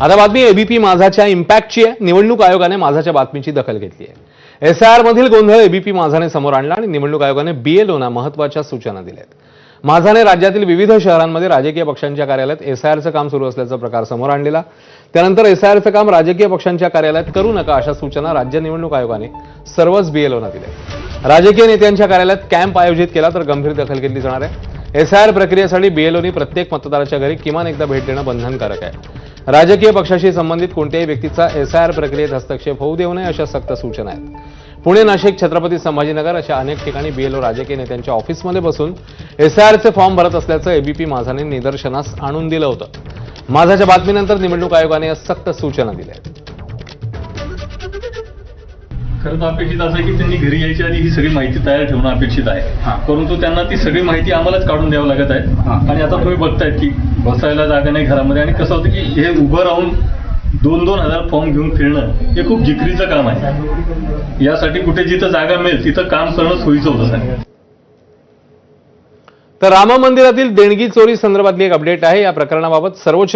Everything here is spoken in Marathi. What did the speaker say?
आता बातमी एबीपी माझाच्या इम्पॅक्टची आहे। निवडणूक आयोगाने माझाच्या बातमीची दखल घेतली आहे। एसआयआर मधील गोंधळ एबीपी माझाने समोर आणला आणि निवडणूक आयोगाने बीएलओना महत्त्वाच्या सूचना दिल्या आहेत। माझाने राज्यातील विविध शहरांमध्ये राजकीय पक्षांच्या कार्यालयात एसआयआरचं काम सुरू असल्याचा प्रकार समोर आणलेला। त्यानंतर एसआयआरचं काम राजकीय पक्षांच्या कार्यालयात करू नका अशा सूचना राज्य निवडणूक आयोगाने सर्वच बीएलओना दिल्या। राजकीय नेत्यांच्या कार्यालयात कॅम्प आयोजित केला तर गंभीर दखल घेतली जाणार आहे। एसआयआर प्रक्रियेसाठी बीएलओनी प्रत्येक मतदाराच्या घरी किमान एकदा भेट देणं बंधनकारक आहे। राजकीय पक्षाशी संबंधित कोणत्याही व्यक्तीचा एसआयआर प्रक्रियेत हस्तक्षेप होऊ देऊ नये अशा सक्त सूचना आहेत। पुणे, नाशिक, छत्रपती संभाजीनगर अशा अनेक ठिकाणी बीएलओ राजकीय नेत्यांच्या ऑफिसमध्ये बसून एसआयआरचे फॉर्म भरत असल्याचं एबीपी माझाने निदर्शनास आणून दिलं होतं। माझाच्या बातमीनंतर निवडणूक आयोगाने या सक्त सूचना दिल्या आहेत। खरं तर अपेक्षित असं आहे की त्यांनी घरी यायच्या आधी ही सगळी माहिती तयार ठेवणं अपेक्षित आहे, परंतु त्यांना ती सगळी माहिती आम्हालाच काढून द्यावं लागत आहे। आणि आता तुम्ही बघतायत की बसायला जागा नाही घरामध्ये, आणि कसं होतं की हे उभं राहून 2-2 हजार फॉर्म घेऊन फिरणं हे खूप जिकरीचं काम आहे। यासाठी कुठे जिथं जागा मिळेल तिथं काम करणं सोयीचं होतं सर। तर राम मंदिरातील देणगी चोरी संदर्भातली एक अपडेट आहे। या प्रकरणाबाबत सर्वोच्च